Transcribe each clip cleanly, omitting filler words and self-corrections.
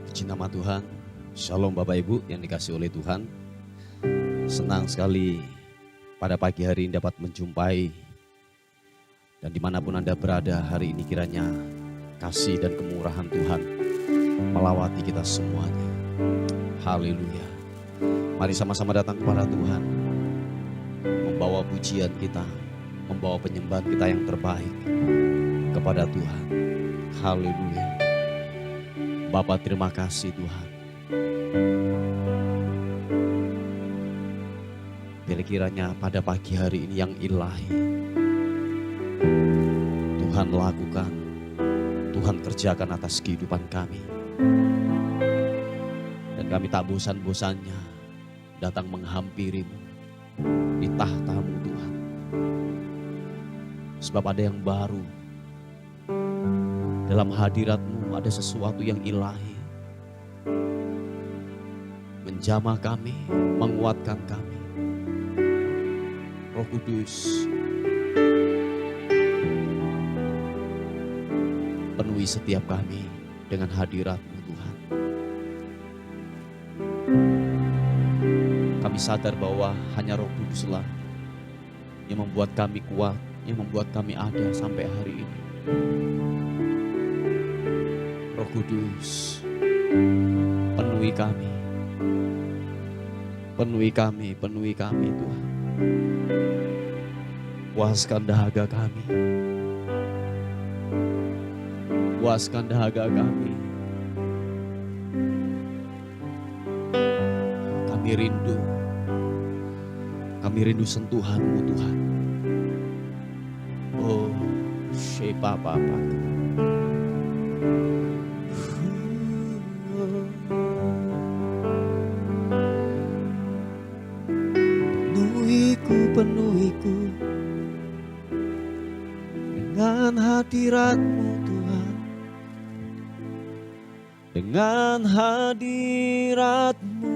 Puji nama Tuhan. Shalom Bapak Ibu yang dikasihi oleh Tuhan. Senang sekali pada pagi hari ini dapat menjumpai. Dan dimanapun Anda berada hari ini kiranya kasih dan kemurahan Tuhan melawati kita semuanya. Haleluya. Mari sama-sama datang kepada Tuhan. Membawa pujian kita, membawa penyembahan kita yang terbaik kepada Tuhan. Haleluya. Bapa, terima kasih Tuhan. Bila kiranya pada pagi hari ini yang ilahi Tuhan lakukan, Tuhan kerjakan atas kehidupan kami. Dan kami tak bosan-bosannya datang menghampirimu di tahta-Mu Tuhan. Sebab ada yang baru. Dalam hadirat-Mu ada sesuatu yang ilahi. Menjamah kami, menguatkan kami. Roh Kudus, penuhi setiap kami dengan hadirat-Mu Tuhan. Kami sadar bahwa hanya Roh Kuduslah yang membuat kami kuat, yang membuat kami ada sampai hari ini. Roh Kudus, penuhi kami. Penuhi kami, penuhi kami Tuhan. Puaskan dahaga kami. Puaskan dahaga kami. Kami rindu. Kami rindu sentuhan-Mu Tuhan. Oh, Papa. Penuhiku dengan hadirat-Mu Tuhan, dengan hadirat-Mu.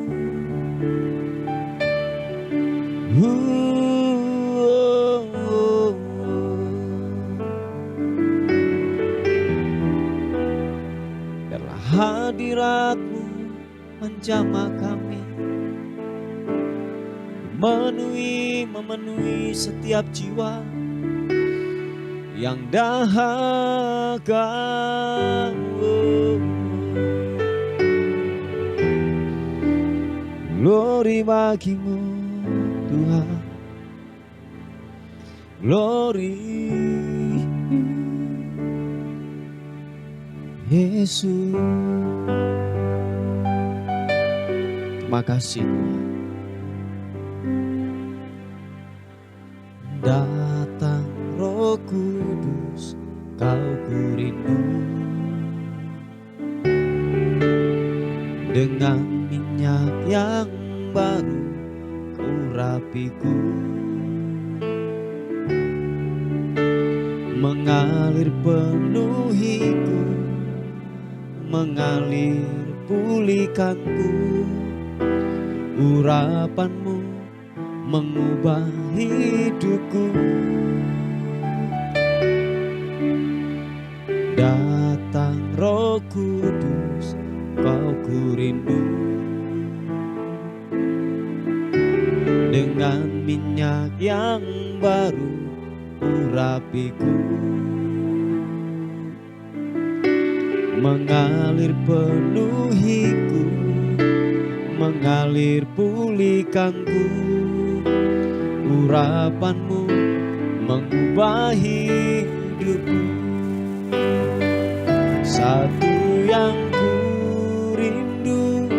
Biarlah hadirat-Mu menjamah kami. Memenuhi setiap jiwa yang dahaga. Glory bagi-Mu Tuhan. Glory Yesus. Terima kasih Tuhan. Datang Roh Kudus, Kau ku rindu. Dengan minyak yang baru urapiku, mengalir penuhiku, mengalir pulihkanku. Urapan-Mu mengubah hidupku. Datang Roh Kudus, Kau ku rindu. Dengan minyak yang baru urapiku, mengalir penuhiku, mengalir pulihkanku. Urapan-Mu mengubah hidupku. Satu yang ku rindu,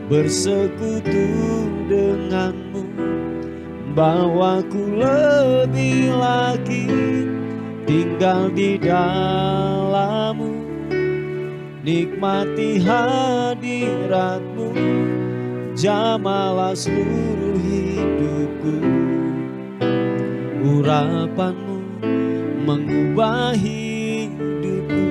bersekutu dengan-Mu. Bawaku lebih lagi tinggal di dalam-Mu. Nikmati hadirat-Mu, jamalah seluruh hidupku. Urapan-Mu mengubah hidupku.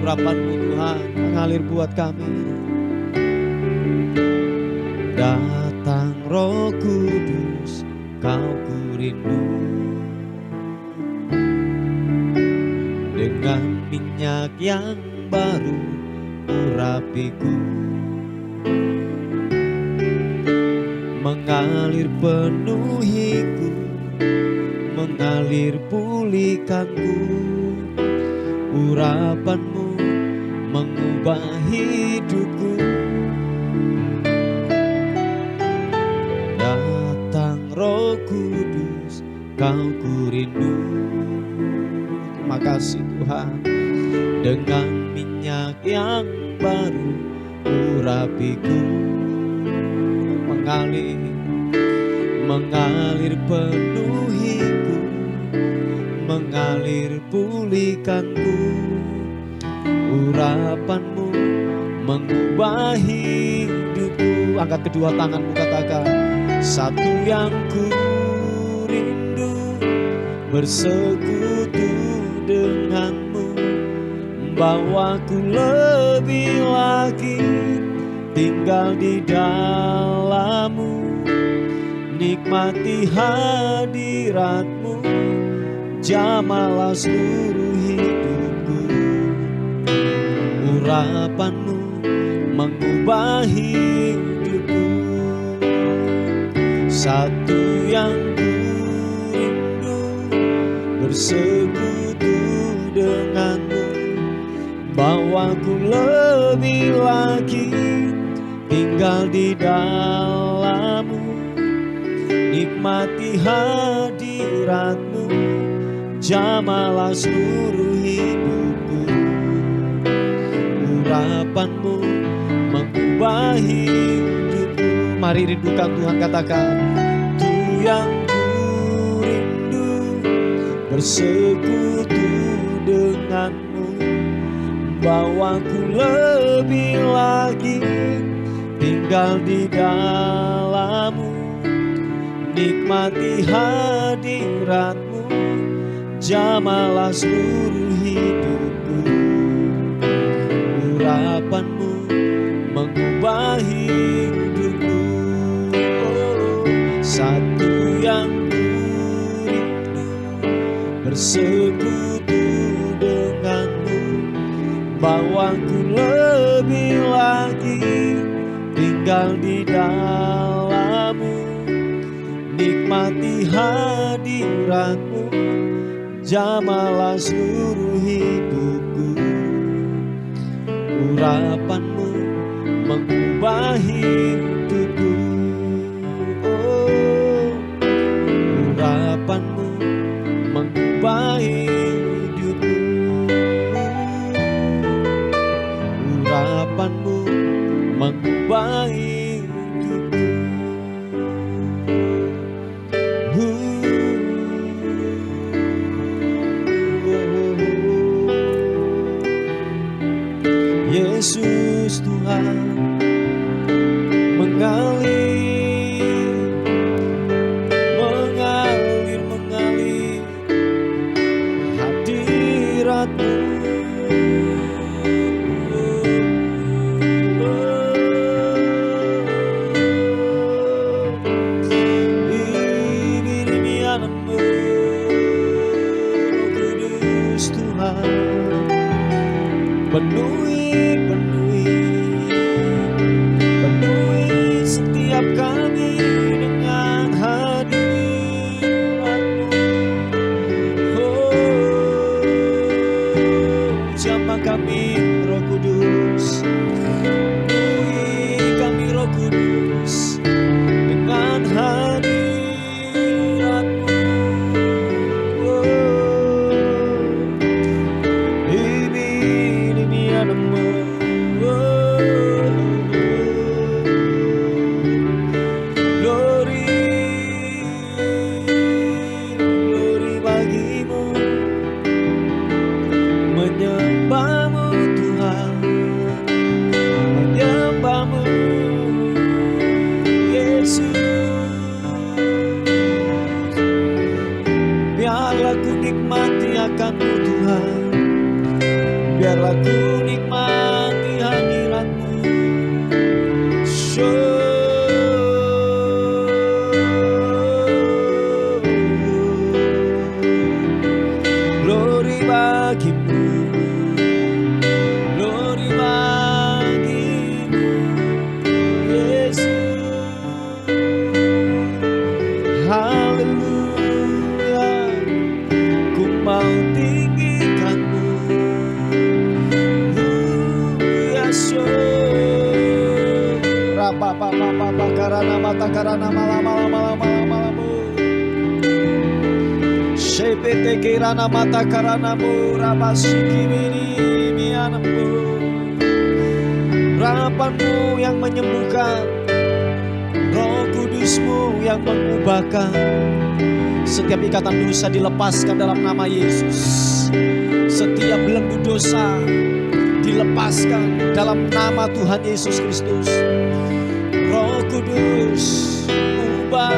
Urapan-Mu Tuhan mengalir buat kami. Datang Datang Roh Kudus, Kau ku rindu. Dengan minyak yang baru urapiku, mengalir penuhiku, mengalir pulihkanku. Urapanmu mengubah hidupku. Datang Roh Kudus, Kau ku rindu. Terima kasih Tuhan. Dengan minyak yang baru urapiku, mengalir penuhiku, mengalir pulihkanku. Urapanmu mengubah hidupku. Angkat kedua tanganmu, katakan, satu yang ku rindu, bersekutu denganmu, membawaku lebih lagi tinggal di dalammu. Nikmati hadiratmu, jamalah seluruh hidupku. Urapanmu mengubah hidupku. Satu yang ku rindu, bersekutu denganmu, bawaku lebih lagi tinggal di dalammu. Nikmati hadiratmu, jamalah seluruh hidupku. Urapanmu mengubah hidupku. Mari rindukan Tuhan, katakan, tu yang ku rindu, bersekutu denganmu, bawaku lebih lagi tinggal di dalammu. Nikmati hadiratmu, jamalah seluruh hidupku. Urapanmu mengubah hidupku. Oh, satu yang ku rindu, bersekutu denganmu, bawaku lebih lagi tinggal di dalammu. Nikmati hadiratmu, jamalah seluruh hidupku. Urapanmu mengubah hidupku. Oh, urapanmu mengubah hidupku. Urapanmu mengubah hidupku. Yesus Tuhan mengalir, mengalir, mengalir hadiratmu. Ini anakmu, Roh Kudus Tuhan, penuhi setiap kami dengan hadiratmu. Oh, jamah kami Roh Kudus, penuhi kami Roh Kudus dengan hadiratmu. Oh, ini anakmu. karana mata karana malama. Shepete kirana mata karana mu rabasiki mini mianambu. Rahapanmu yang menyembuhkan, Roh Kudusmu yang mengubahkan. Setiap ikatan dosa dilepaskan dalam nama Yesus. Setiap belenggu dosa dilepaskan dalam nama Tuhan Yesus Kristus. Roh Kudus ubah,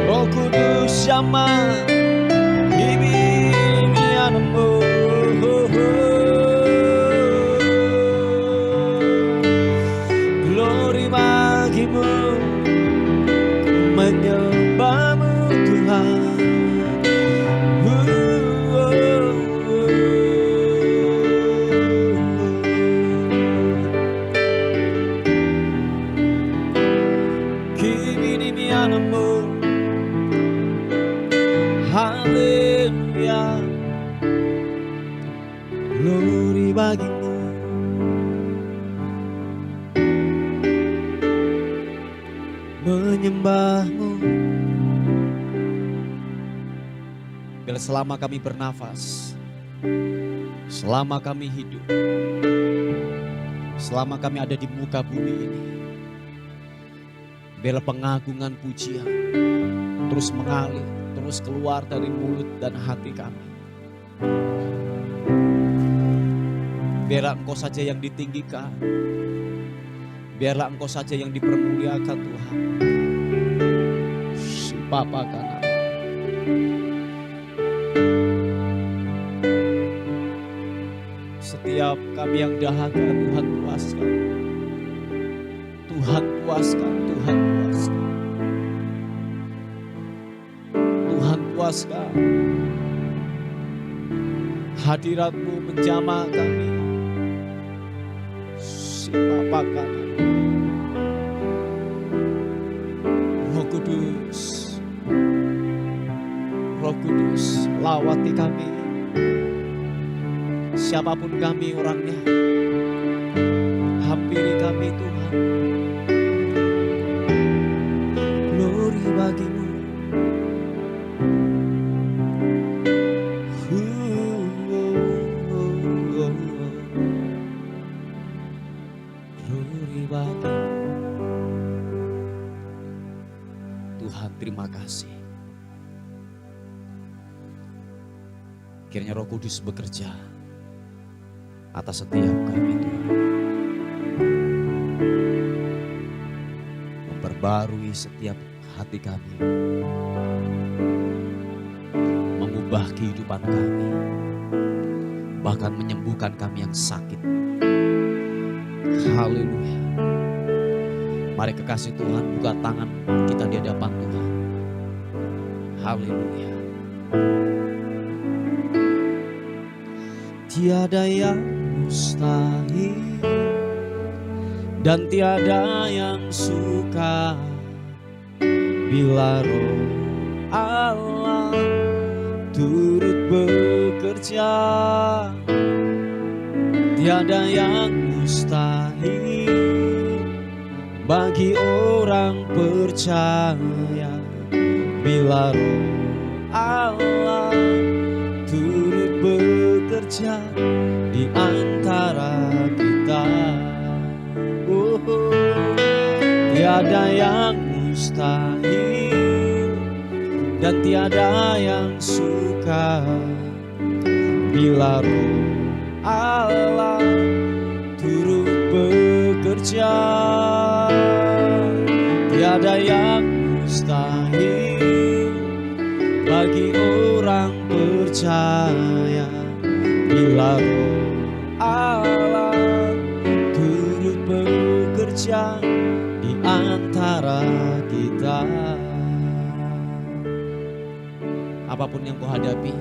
Roh Kudus jamah, imianmu. Glory bagimu, menyembahmu Tuhan. Haleluya, glory bagimu. Menyembahmu. Bila selama kami bernafas, selama kami hidup, selama kami ada di muka bumi ini, bila pengagungan pujian terus mengalir, terus keluar dari mulut dan hati kami. Biarlah Engkau saja yang ditinggikan, biarlah Engkau saja yang dipermuliakan Tuhan. Si Bapa kanan. Setiap kami yang dahaga Tuhan puaskan. Tuhan puaskan, Tuhan puaskan. Tuhan puaskan. Hadirat-Mu menjamah kami. Si Bapa kanan. Roh Kudus, Roh Kudus, lawati kami. Siapapun kami orangnya, hampiri kami Tuhan. Glory bagimu. Glory bagimu. Tuhan, terima kasih. Kiranya Roh Kudus bekerja atas setiap kami Tuhan. Memperbarui setiap hati kami. Mengubah kehidupan kami. Bahkan menyembuhkan kami yang sakit. Haleluya. Mari kekasih Tuhan, buka tangan kita di hadapan Tuhan. Haleluya. Tiada yang mustahil dan tiada yang suka bila Roh Allah turut bekerja. Tiada yang mustahil bagi orang percaya bila Roh Allah turut bekerja di antara kita. Tiada yang mustahil dan tiada yang suka bila Roh Allah turut bekerja. Tiada yang mustahil bagi orang percaya bila Roh Allah turut bekerja di antara kita. Apapun yang kau hadapi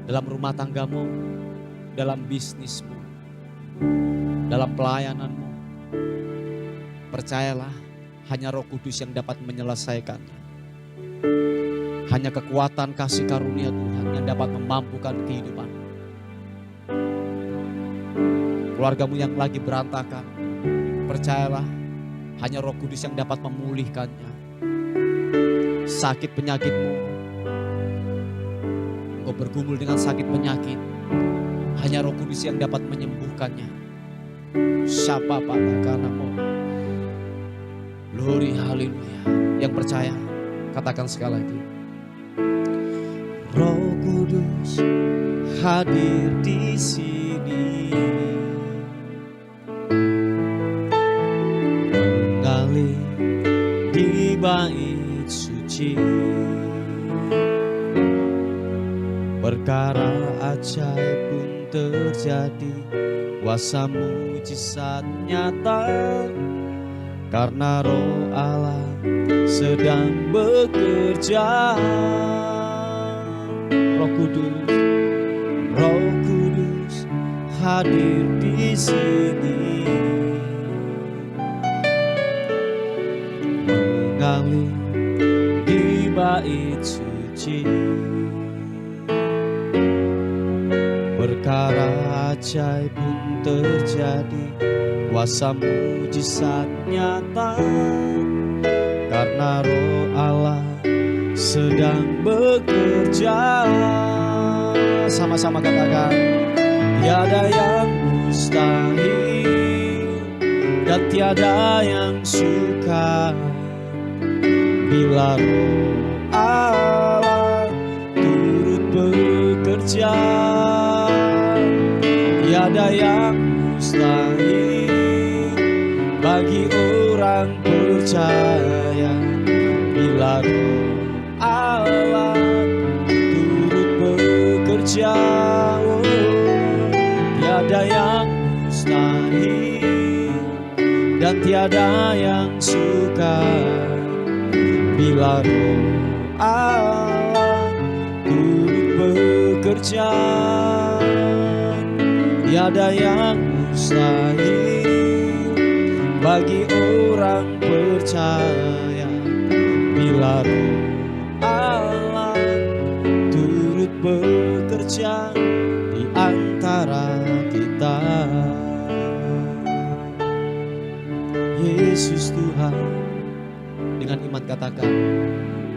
dalam rumah tanggamu, dalam bisnismu, dalam pelayananmu, percayalah hanya Roh Kudus yang dapat menyelesaikannya. Hanya kekuatan kasih karunia Tuhan yang dapat memampukan kehidupanmu. Keluargamu yang lagi berantakan, percayalah Hanya Roh Kudus yang dapat memulihkannya. Sakit penyakitmu, engkau bergumul dengan sakit penyakit, hanya Roh Kudus yang dapat menyembuhkannya. Siapa patakanmu, glory haleluya. Yang percaya katakan sekali lagi, Roh Kudus hadir di sini, mengalir di bait suci. Perkara ajaib pun terjadi, kuasa mujizat nyata, karena Roh Allah sedang bekerja. Roh Kudus hadir di sini, mengalir di bait suci. Perkara ajaib pun terjadi, kuasa mujizat nyata, karena Roh Allah sedang bekerja. Sama-sama katakan, tiada yang mustahil dan tiada yang sukar bila Roh Allah turut bekerja. Tiada yang mustahil bagi orang percaya bila Roh Allah turut bekerja. Oh, tiada yang mustahil dan tiada yang sukar bila Roh Allah turut bekerja. Tiada yang mustahil bagi orang percaya bila Roh Allah turut bekerja di antara kita. Yesus Tuhan, dengan iman katakan,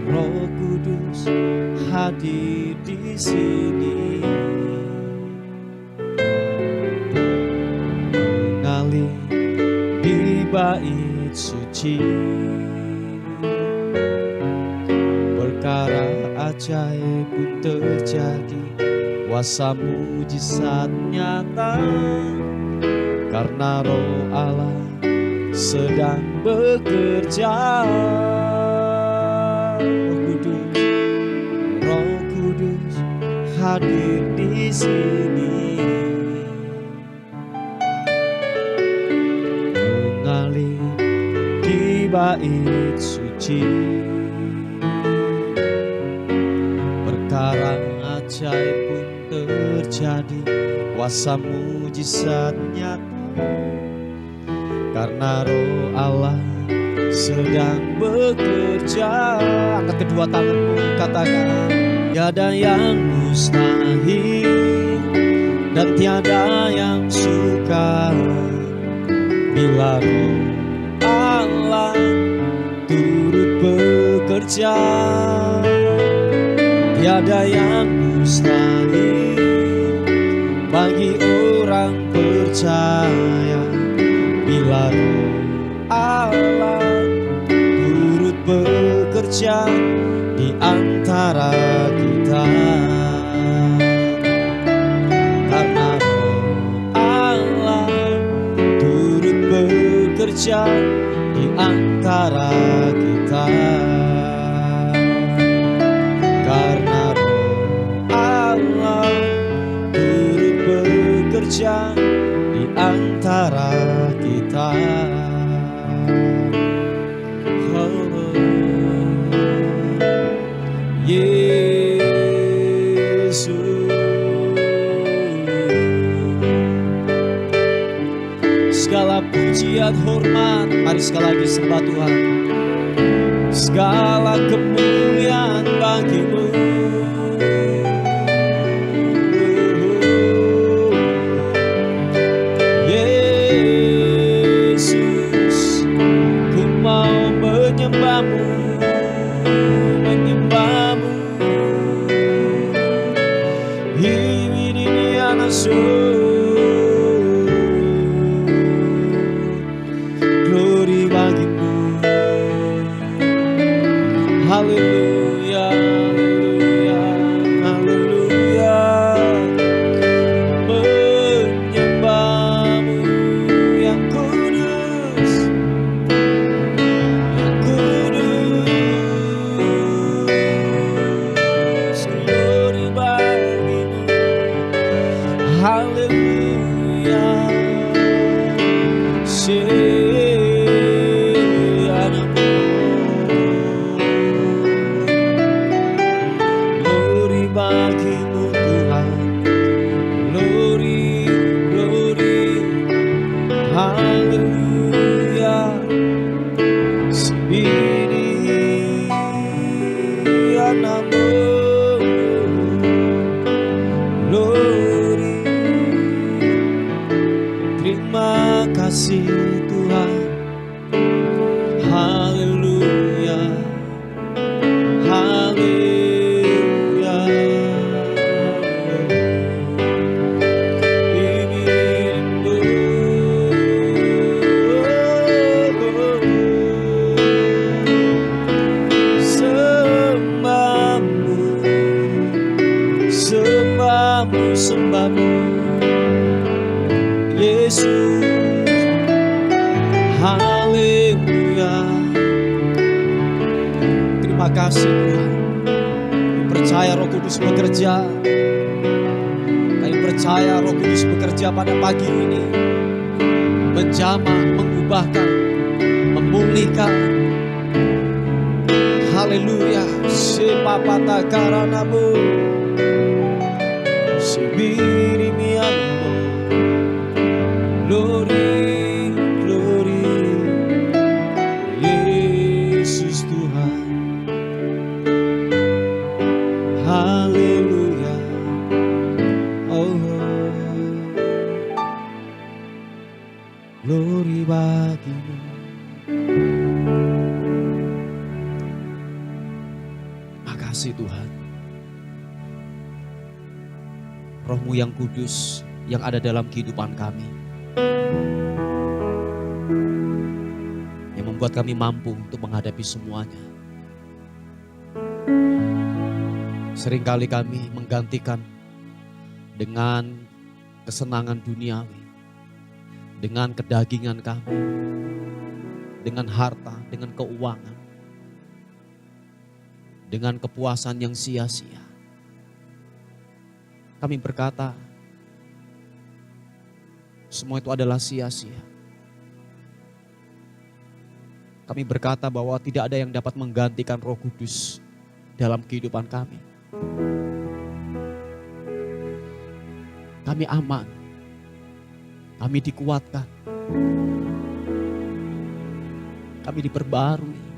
Roh Kudus hadir di sini, mengalir di bait suci. Perkara ajaib pun terjadi, kuasa mujizat nyata, karena Roh Allah sedang bekerja. Roh Kudus hadir di sini, mengalir di bait suci. Perkara ajaib pun terjadi, kuasa mujizat nyata, karena Roh Allah sedang bekerja. Angkat kedua tanganmu, katakan, tiada yang mustahil dan tiada yang sukar bila Roh Allah turut bekerja. Tiada yang mustahil bagi orang percaya bila Roh Allah turut bekerja di antara kita. Karena Roh Allah turut bekerja di antara kita. Karena Roh Allah turut bekerja di antara kita. Yesus, segala pujian hormat, mari sekali lagi sembah Tuhan. Segala kemuliaan bagimu, Yesus, Ini namamu, glory. Terima kasih Tuhan. Haleluya, haleluya. Inginku sembahmu, sembahmu, sembahmu, Yesus. Haleluya. Terima kasih Tuhan. Kami percaya Roh Kudus bekerja. Kami percaya Roh Kudus bekerja pada pagi ini, menjamah, mengubahkan, memulihkan. Haleluya. Sepapata karanamu, sebirimianmu, glory, glory, Yesus Tuhan. Haleluya. Oh, glory bagimu. Makasih Tuhan. Roh-Mu yang kudus yang ada dalam kehidupan kami, yang membuat kami mampu untuk menghadapi semuanya. Seringkali kami menggantikan dengan kesenangan duniawi, dengan kedagingan kami, dengan harta, dengan keuangan, dengan kepuasan yang sia-sia. Kami berkata, semua itu adalah sia-sia. Kami berkata bahwa tidak ada yang dapat menggantikan Roh Kudus dalam kehidupan kami. Kami aman, kami dikuatkan, kami diperbarui.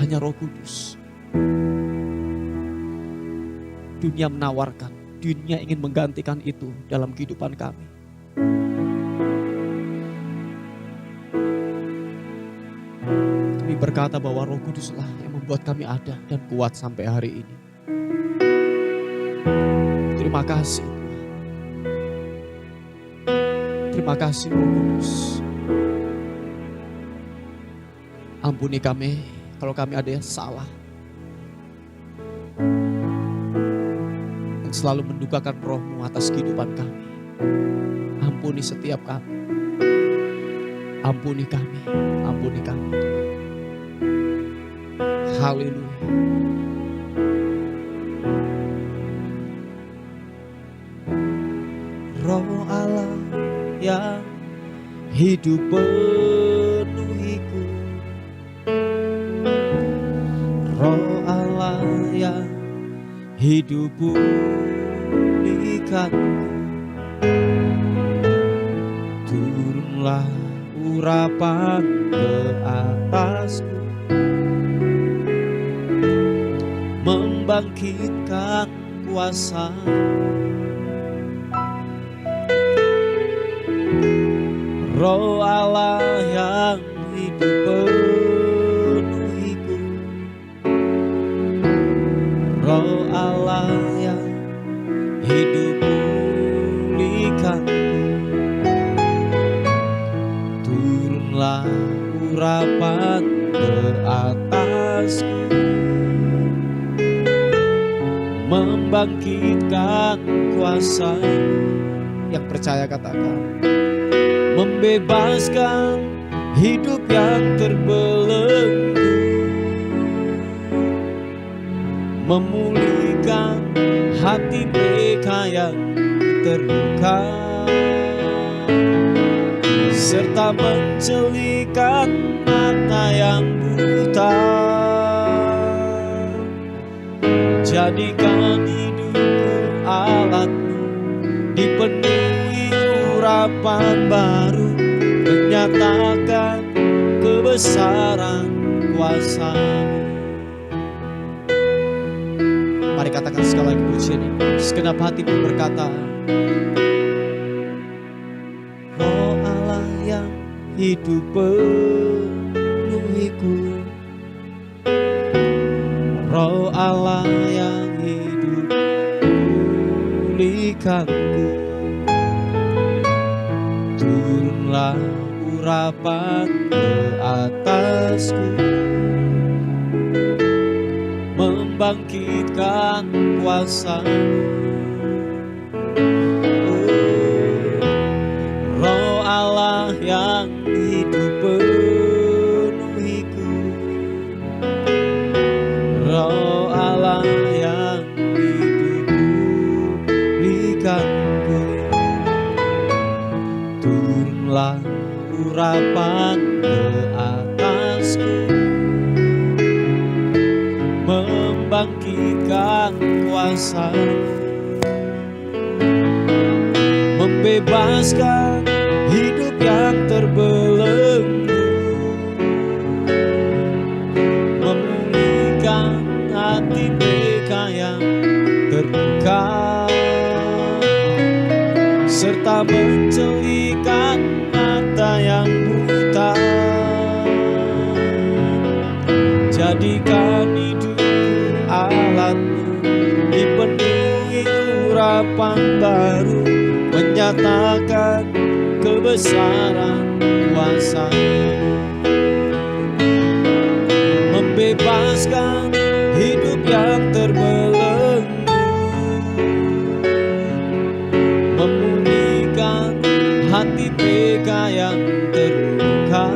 Hanya Roh Kudus. Dunia menawarkan, dunia ingin menggantikan itu dalam kehidupan kami. Kami berkata bahwa Roh Kuduslah yang membuat kami ada dan kuat sampai hari ini. Terima kasih Tuhan. Terima kasih Roh Kudus. Ampuni kami kalau kami ada yang salah, yang selalu mendukakan Roh-Mu atas kehidupan kami. Ampuni setiap kami. Ampuni kami. Ampuni kami. Haleluya. Roh Allah yang hidup penuhiku, Roh Allah yang hidup pulihkanku, turunlah urapan ke atasku, membangkitkan kuasa. Roh Allah yang hidup penuhiku, Roh Allah yang hidup pulihkanku, turunlah urapan ke atasku, membangkitkan kuasa. Yang percaya katakan, membebaskan hidup yang terbelenggu, memulihkan hati mereka yang terluka, serta mencelikan mata yang buta. Jadikan hidupku alatmu, dipenuhi urapan baru, menyatakan kebenaran kuasa-Mu. Mari katakan sekali lagi pujian ini. Segenap hatimu berkata, Roh Allah yang hidup penuhiku, Roh Allah yang hidup pulihkanku, turunlah urapan ke atasku, membangkitkan kuasa-Mu. Roh Allah yang hidup penuhiku, Roh Allah yang hidup pulihkanku, turunlah urapan ke atasku, membangkitkan kuasa-Mu, membebaskan hidup yang terbelenggu, memulihkan hati mereka yang terluka, serta mencelihkan mata yang buta. Jadikan hidupku alat-Mu, dipenuhi urapan baru, menyatakan kebesaran kuasa-Mu, membebaskan hidup yang terbelenggu, memulihkan hati mereka yang terluka,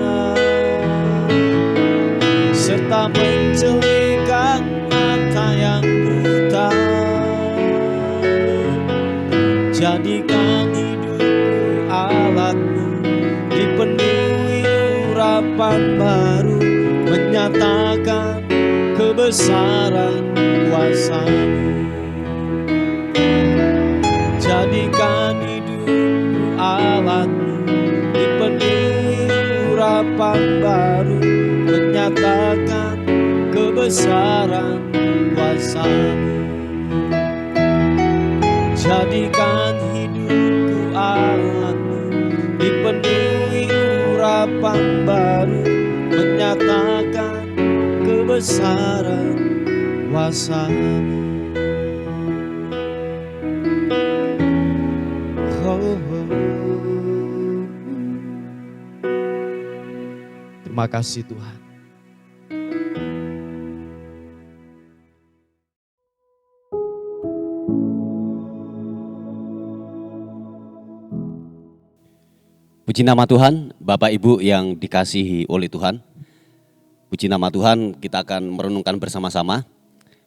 serta mencelihkan mata yang buta. Jadikan hidupku alat-Mu, dipenuhi urapan baru, menyatakan kebesaran kuasa-Mu. Jadikan hidupku alat-Mu, dipenuhi urapan baru, menyatakan kebesaran kuasa-Mu. Jadikan hidupku alat-Mu, dipenuhi urapan baru, menyatakan kebesaran kuasa-Mu. Oh, oh. Terima kasih Tuhan. Puji nama Tuhan, Bapak Ibu yang dikasihi oleh Tuhan. Puji nama Tuhan, kita akan merenungkan bersama-sama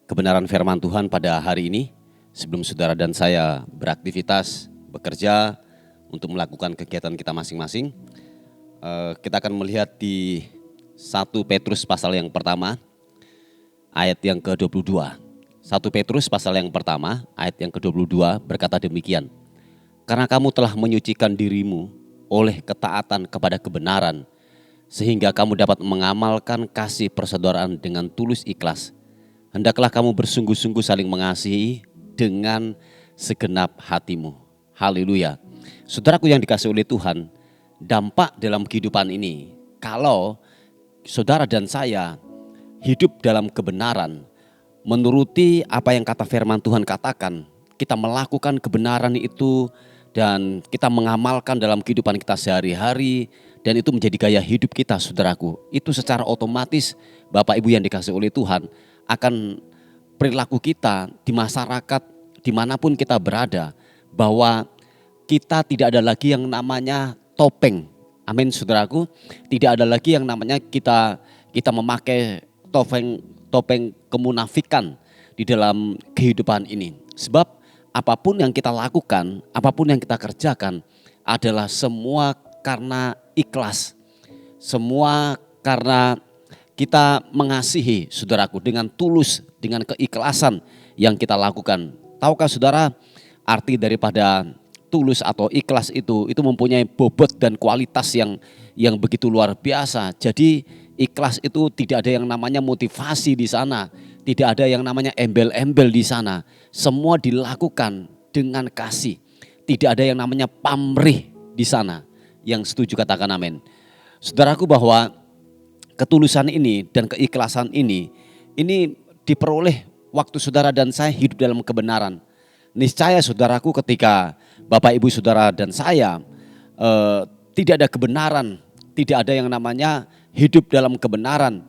kebenaran firman Tuhan pada hari ini. Sebelum saudara dan saya beraktivitas, bekerja untuk melakukan kegiatan kita masing-masing, kita akan melihat di 1 Petrus pasal yang pertama, ayat yang ke-22. 1 Petrus pasal yang pertama, ayat yang ke-22 berkata demikian. Karena kamu telah menyucikan dirimu oleh ketaatan kepada kebenaran, sehingga kamu dapat mengamalkan kasih persaudaraan dengan tulus ikhlas. Hendaklah kamu bersungguh-sungguh saling mengasihi dengan segenap hatimu. Haleluya. Saudaraku yang dikasihi oleh Tuhan, dampak dalam kehidupan ini, kalau saudara dan saya hidup dalam kebenaran, menuruti apa yang kata firman Tuhan katakan, kita melakukan kebenaran itu dan kita mengamalkan dalam kehidupan kita sehari-hari, dan itu menjadi gaya hidup kita, saudaraku. Itu secara otomatis, Bapak Ibu yang dikasihi oleh Tuhan, akan perilaku kita di masyarakat, dimanapun kita berada, bahwa kita tidak ada lagi yang namanya topeng. Amin, saudaraku. Tidak ada lagi yang namanya kita memakai topeng kemunafikan di dalam kehidupan ini. Sebab apapun yang kita lakukan, apapun yang kita kerjakan adalah semua karena ikhlas. Semua karena kita mengasihi, saudaraku, dengan tulus, dengan keikhlasan yang kita lakukan. Tahukah saudara arti daripada tulus atau ikhlas itu mempunyai bobot dan kualitas yang begitu luar biasa. Jadi Ikhlas itu tidak ada yang namanya motivasi di sana, tidak ada yang namanya embel-embel di sana. Semua dilakukan dengan kasih. Tidak ada yang namanya pamrih di sana. Yang setuju katakan amin. Saudaraku, bahwa ketulusan ini dan keikhlasan ini diperoleh waktu saudara dan saya hidup dalam kebenaran. Niscaya saudaraku, ketika Bapak Ibu Saudara dan saya tidak ada kebenaran, tidak ada yang namanya hidup dalam kebenaran,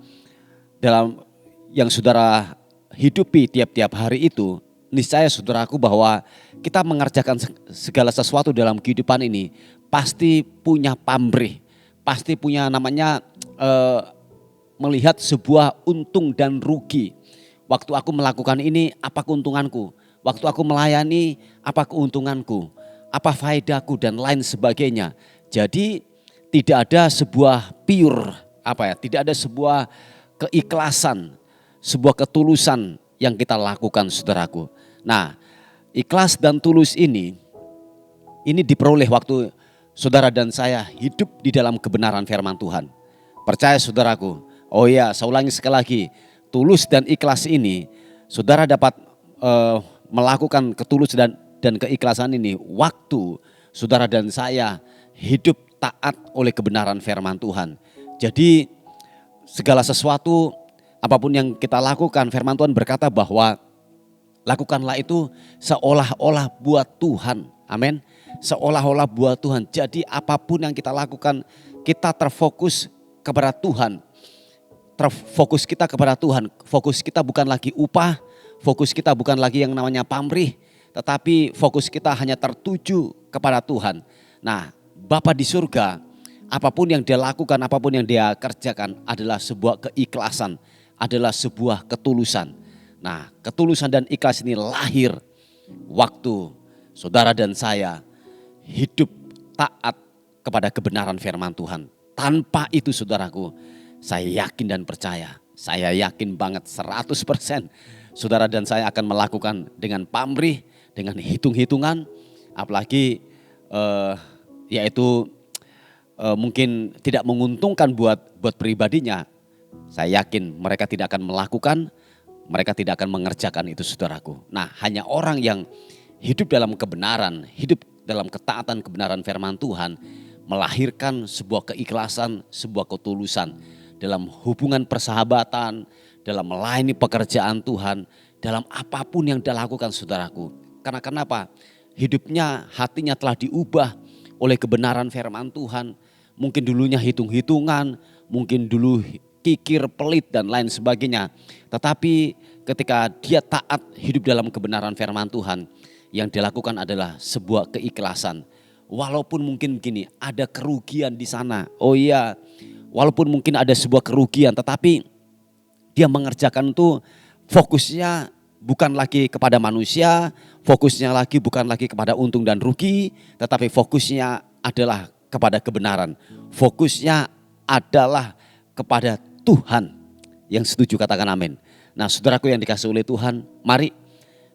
dalam yang saudara hidupi tiap-tiap hari itu, niscaya saudaraku bahwa kita mengerjakan segala sesuatu dalam kehidupan ini pasti punya pamrih, pasti punya namanya melihat sebuah untung dan rugi. Waktu aku melakukan ini, apa keuntunganku? Waktu aku melayani, apa keuntunganku? Apa faedahku dan lain sebagainya. Jadi tidak ada sebuah pure, tidak ada sebuah keikhlasan, sebuah ketulusan yang kita lakukan, saudaraku. Nah, ikhlas dan tulus ini diperoleh waktu saudara dan saya hidup di dalam kebenaran firman Tuhan. Percaya saudaraku, saya ulangi sekali lagi, tulus dan ikhlas ini, saudara dapat melakukan ketulus dan keikhlasan ini waktu saudara dan saya hidup taat oleh kebenaran firman Tuhan. Jadi segala sesuatu apapun yang kita lakukan, firman Tuhan berkata bahwa lakukanlah itu seolah-olah buat Tuhan. Amin. Seolah-olah buat Tuhan. Jadi apapun yang kita lakukan, kita terfokus kepada Tuhan. Fokus kita kepada Tuhan. Fokus kita bukan lagi upah, fokus kita bukan lagi yang namanya pamrih, tetapi fokus kita hanya tertuju kepada Tuhan. Nah, Bapa di surga, apapun yang dia lakukan, apapun yang dia kerjakan adalah sebuah keikhlasan, adalah sebuah ketulusan. Nah, ketulusan dan ikhlas ini lahir waktu saudara dan saya hidup taat kepada kebenaran firman Tuhan. Tanpa itu saudaraku, saya yakin dan percaya, saya yakin banget 100% saudara dan saya akan melakukan dengan pamrih, dengan hitung-hitungan, apalagi yaitu mungkin tidak menguntungkan buat pribadinya. Saya yakin mereka tidak akan melakukan, mereka tidak akan mengerjakan itu, saudaraku. Nah, hanya orang yang hidup dalam kebenaran, hidup dalam ketaatan kebenaran firman Tuhan, melahirkan sebuah keikhlasan, sebuah ketulusan dalam hubungan persahabatan, dalam melayani pekerjaan Tuhan, dalam apapun yang dia lakukan, saudaraku. Karena kenapa? Hidupnya, hatinya telah diubah oleh kebenaran firman Tuhan. Mungkin dulunya hitung-hitungan, mungkin dulu kikir, pelit dan lain sebagainya. Tetapi ketika dia taat hidup dalam kebenaran firman Tuhan, yang dilakukan adalah sebuah keikhlasan. Walaupun mungkin begini, ada kerugian di sana. Walaupun mungkin ada sebuah kerugian, tetapi dia mengerjakan itu fokusnya bukan lagi kepada manusia, fokusnya lagi bukan lagi kepada untung dan rugi, tetapi fokusnya adalah kepada kebenaran. Fokusnya adalah kepada Tuhan. Yang setuju katakan amin. Nah, saudaraku yang dikasihi oleh Tuhan, mari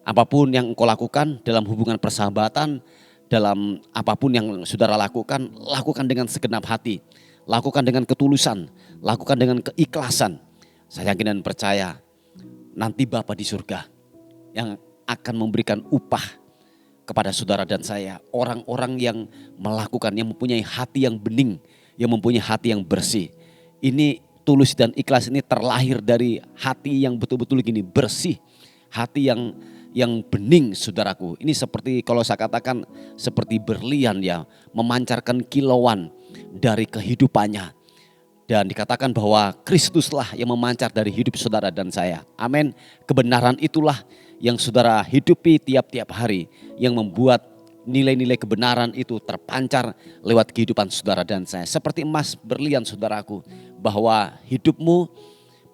apapun yang engkau lakukan dalam hubungan persahabatan, dalam apapun yang saudara lakukan, lakukan dengan segenap hati. Lakukan dengan ketulusan, lakukan dengan keikhlasan. Saya yakin dan percaya nanti Bapa di surga yang akan memberikan upah kepada saudara dan saya. Orang-orang yang melakukan, yang mempunyai hati yang bening, yang mempunyai hati yang bersih. Ini tulus dan ikhlas ini terlahir dari hati yang betul-betul gini bersih. Hati yang bening, saudaraku. Ini seperti kalau saya katakan seperti berlian ya, memancarkan kilauan dari kehidupannya. Dan dikatakan bahwa Kristuslah yang memancar dari hidup saudara dan saya. Amin. Kebenaran itulah yang saudara hidupi tiap-tiap hari, yang membuat nilai-nilai kebenaran itu terpancar lewat kehidupan saudara dan saya. Seperti emas berlian, saudaraku, bahwa hidupmu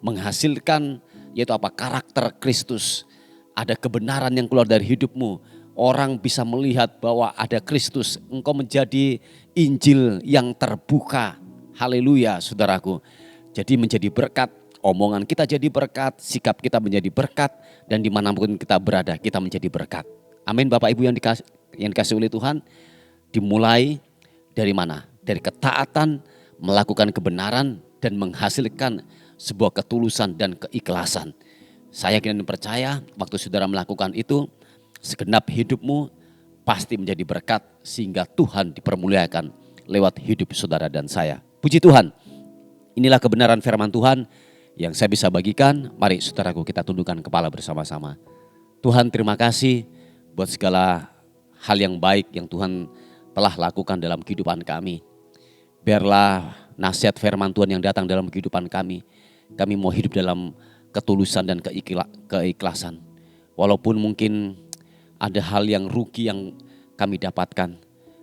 menghasilkan yaitu karakter Kristus. Ada kebenaran yang keluar dari hidupmu. Orang bisa melihat bahwa ada Kristus. Engkau menjadi Injil yang terbuka. Haleluya, saudaraku. Jadi menjadi berkat, omongan kita jadi berkat, sikap kita menjadi berkat, dan dimanapun kita berada kita menjadi berkat. Amin. Bapak Ibu yang dikasih oleh Tuhan, dimulai dari mana? Dari ketaatan, melakukan kebenaran, dan menghasilkan sebuah ketulusan dan keikhlasan. Saya yakin dan percaya waktu saudara melakukan itu, segenap hidupmu pasti menjadi berkat sehingga Tuhan dipermuliakan lewat hidup saudara dan saya. Puji Tuhan, inilah kebenaran firman Tuhan yang saya bisa bagikan. Mari saudaraku, kita tundukkan kepala bersama-sama. Tuhan, terima kasih buat segala hal yang baik yang Tuhan telah lakukan dalam kehidupan kami. Biarlah nasihat firman Tuhan yang datang dalam kehidupan kami mau hidup dalam ketulusan dan keikhlasan. Walaupun mungkin ada hal yang rugi yang kami dapatkan,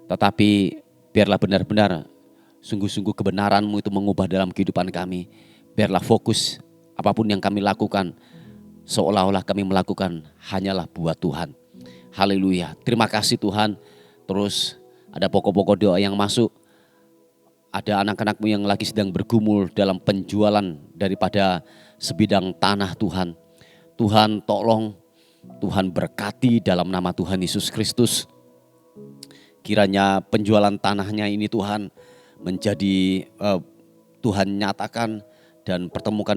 tetapi biarlah benar-benar sungguh-sungguh kebenaran-Mu itu mengubah dalam kehidupan kami. Biarlah fokus apapun yang kami lakukan, seolah-olah kami melakukan hanyalah buat Tuhan. Haleluya. Terima kasih Tuhan. Terus ada pokok-pokok doa yang masuk. Ada anak-anak-Mu yang lagi sedang bergumul dalam penjualan daripada sebidang tanah Tuhan. Tuhan tolong, Tuhan berkati dalam nama Tuhan Yesus Kristus. Kiranya penjualan tanahnya ini Tuhan menjadi Tuhan nyatakan dan pertemukan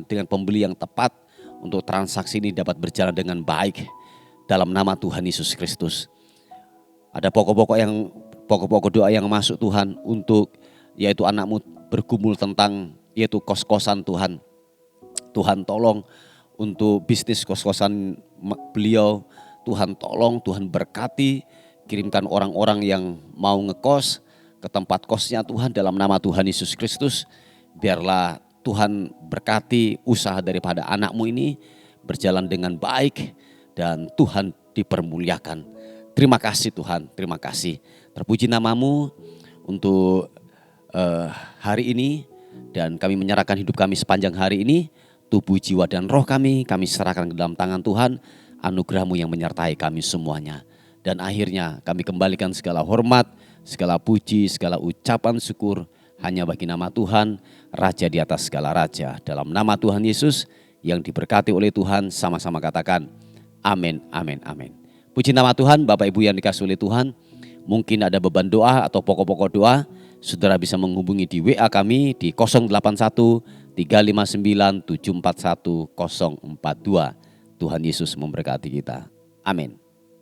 dengan pembeli yang tepat untuk transaksi ini dapat berjalan dengan baik dalam nama Tuhan Yesus Kristus. Ada pokok-pokok doa yang masuk Tuhan untuk yaitu anak-Mu bergumul tentang yaitu kos-kosan Tuhan. Tuhan tolong untuk bisnis kos-kosan beliau. Tuhan tolong, Tuhan berkati, kirimkan orang-orang yang mau ngekos ke tempat kosnya Tuhan dalam nama Tuhan Yesus Kristus. Biarlah Tuhan berkati usaha daripada anak-Mu ini berjalan dengan baik dan Tuhan dipermuliakan. Terima kasih Tuhan, terima kasih. Terpuji nama-Mu untuk hari ini dan kami menyerahkan hidup kami sepanjang hari ini. Tubuh, jiwa dan roh kami serahkan ke dalam tangan Tuhan. Anugerah-Mu yang menyertai kami semuanya. Dan akhirnya kami kembalikan segala hormat, segala puji, segala ucapan syukur hanya bagi nama Tuhan, Raja di atas segala raja. Dalam nama Tuhan Yesus yang diberkati oleh Tuhan, sama-sama katakan amin, amin, amin. Puji nama Tuhan. Bapak Ibu yang dikasihi oleh Tuhan, mungkin ada beban doa atau pokok-pokok doa, saudara bisa menghubungi di WA kami di 081 359 741 042. Tuhan Yesus memberkati kita. Amin.